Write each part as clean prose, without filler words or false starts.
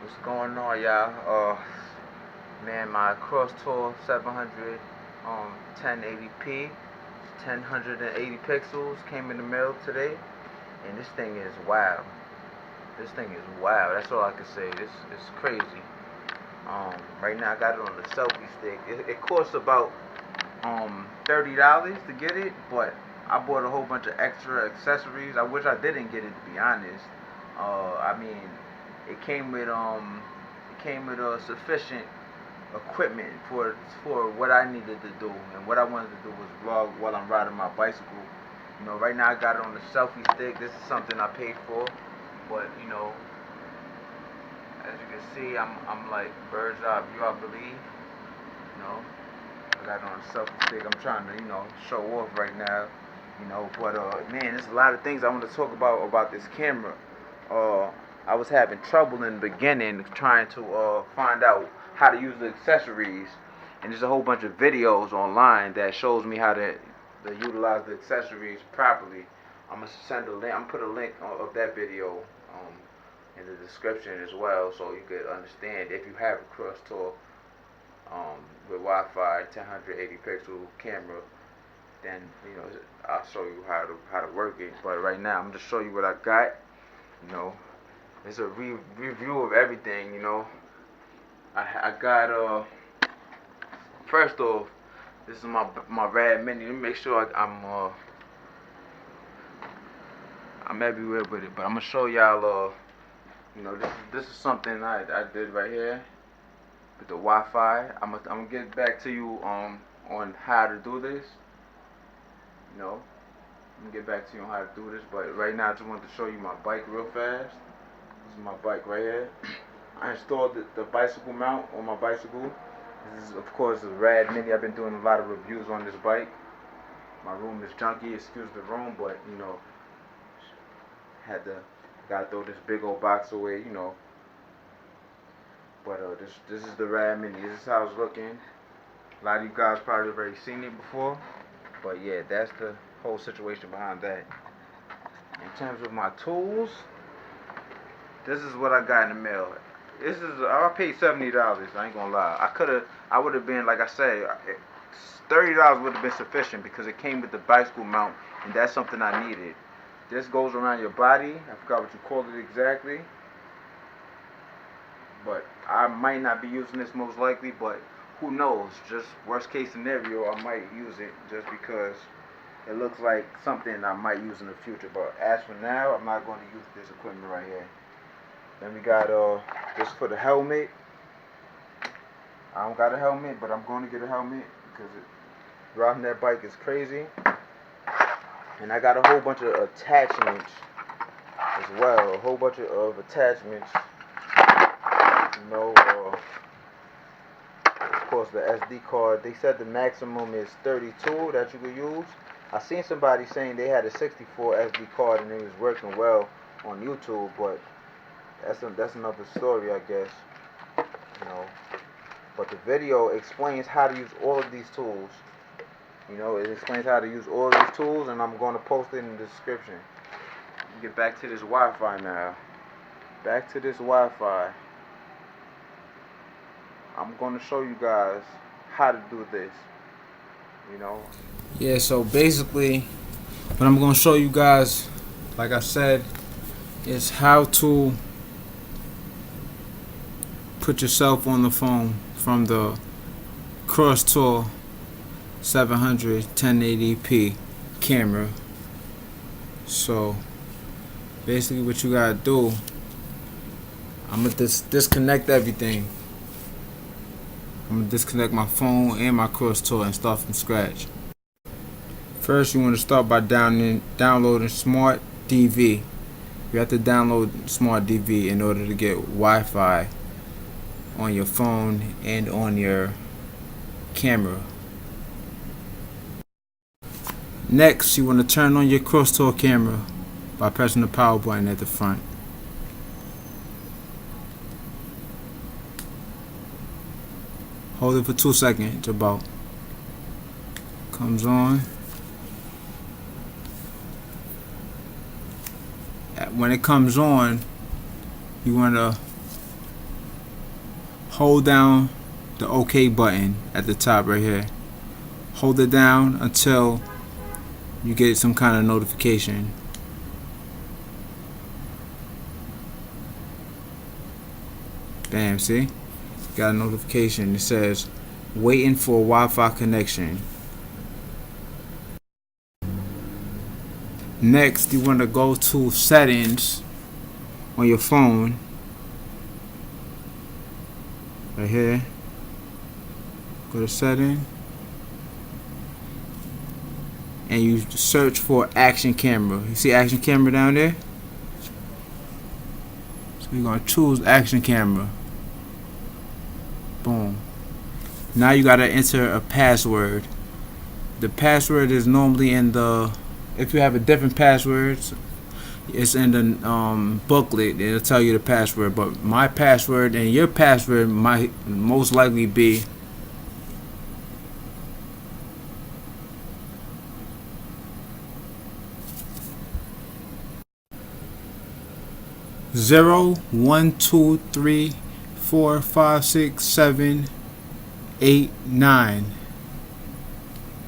What's going on, y'all? Man, my Crosstour 700 1080p, 1080 pixels came in the mail today, and this thing is wow. This thing is wow. That's all I can say. This is crazy. Right now I got it on the selfie stick. It costs about $30 to get it, but I bought a whole bunch of extra accessories. I wish I didn't get it, to be honest. I mean, it came with sufficient equipment for what I needed to do, and what I wanted to do was vlog while I'm riding my bicycle. Right now I got it on the selfie stick. This is something I paid for, but as you can see, I'm like bird's eye view, I believe. I got it on the selfie stick. I'm trying to show off right now. But man, there's a lot of things I want to talk about this camera. I was having trouble in the beginning trying to find out how to use the accessories, and there's a whole bunch of videos online that shows me how to utilize the accessories properly. I'm gonna send a link. I'm gonna put a link of that video in the description as well, so you could understand if you have a Crosstour with Wi-Fi 1080 pixel camera. Then I'll show you how to work it. But right now I'm just show you what I got. It's a review of everything. I got first off, this is my Rad Mini. Let me make sure I'm everywhere with it. But I'm gonna show y'all this is something I did right here with the Wi-Fi. I'm gonna get back to you on how to do this. I'm gonna get back to you on how to do this, but right now I just wanted to show you my bike real fast. This is my bike right here. I installed the bicycle mount on my bicycle. This is, of course, a Rad Mini. I've been doing a lot of reviews on this bike. My room is junky, excuse the room, but gotta throw this big old box away, But this is the Rad Mini. This is how it's looking. A lot of you guys probably already seen it before, but yeah, that's the whole situation behind that. In terms of my tools, this is what I got in the mail. I paid $70. I ain't gonna lie. I would have been, like I said, $30 would have been sufficient because it came with the bicycle mount, and that's something I needed. This goes around your body. I forgot what you called it exactly, but I might not be using this most likely. But who knows? Just worst case scenario, I might use it just because it looks like something I might use in the future. But as for now, I'm not going to use this equipment right here. Then we got this for the helmet. I don't got a helmet, but I'm going to get a helmet because driving that bike is crazy. And I got a whole bunch of attachments as well. A whole bunch of attachments. Of course, the SD card. They said the maximum is 32 that you could use. I seen somebody saying they had a 64 SD card and it was working well on YouTube, but that's another story, I guess. But the video explains how to use all of these tools. It explains how to use all of these tools, and I'm going to post it in the description. Get back to this Wi-Fi now. Back to this Wi-Fi. I'm going to show you guys how to do this. Yeah, so basically, what I'm going to show you guys, like I said, is how to put yourself on the phone from the Crosstour 700 1080p camera. So basically what you gotta do, I'm gonna disconnect everything. I'm gonna disconnect my phone and my Crosstour and start from scratch. First, you want to start by downloading Smart DV. You have to download Smart DV in order to get Wi-Fi on your phone and on your camera. Next, you want to turn on your Crosstour camera by pressing the power button at the front. Hold it for 2 seconds, about. Comes on. When it comes on, you want to hold down the OK button at the top right here. Hold it down until you get some kind of notification. Bam, see? Got a notification. It says waiting for Wi-Fi connection. Next, you want to go to settings on your phone. Right here. Go to setting. And you search for action camera. You see action camera down there? So we're going to choose action camera. Boom. Now you got to enter a password. The password is normally in the, if you have a different password, it's in the booklet. It'll tell you the password. But my password and your password might most likely be zero 1 2 3 4 5 6 7 8 9.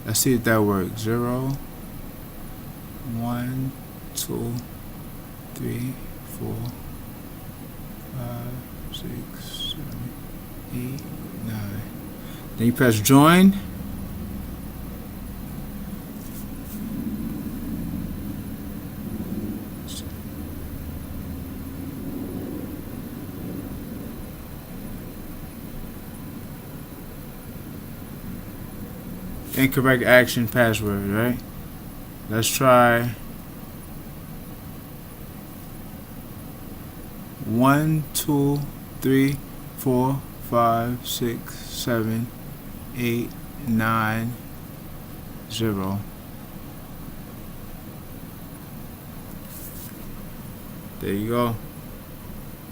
Let's see if that works. 0 1 2 3 4 5 6 7 8 9. Then you press join. Incorrect action password, right? Let's try 1 2 3 4 5 6 7 8 9 0. There you go.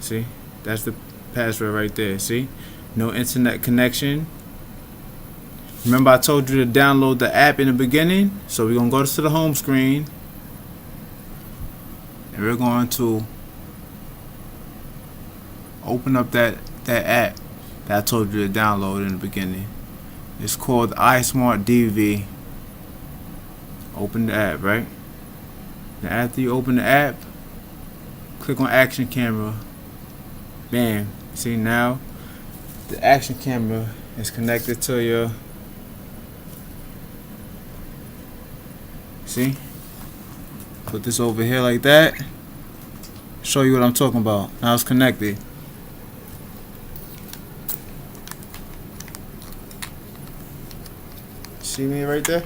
See? That's the password right there. See? No internet connection. Remember I told you to download the app in the beginning? So we're going to go to the home screen. And we're going to open up that app that I told you to download in the beginning. It's called iSmart DV. Open the app, right? Now after you open the app, click on action camera. Bam. See, now the action camera is connected to your, see? Put this over here like that. Show you what I'm talking about. Now it's connected. See me right there?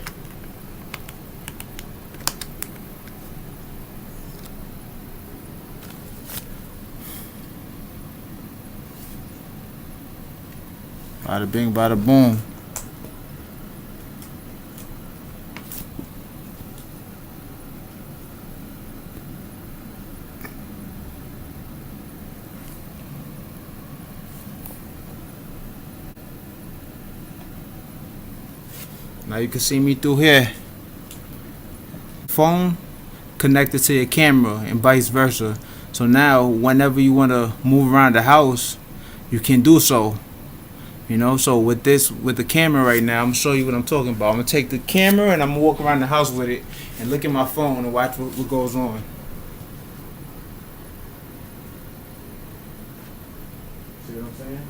Bada bing, bada boom. Now you can see me through here. Phone connected to your camera and vice versa. So now whenever you want to move around the house, you can do so. You know, so with the camera right now, I'm gonna show you what I'm talking about. I'm gonna take the camera and I'm gonna walk around the house with it and look at my phone and watch what goes on. See what I'm saying?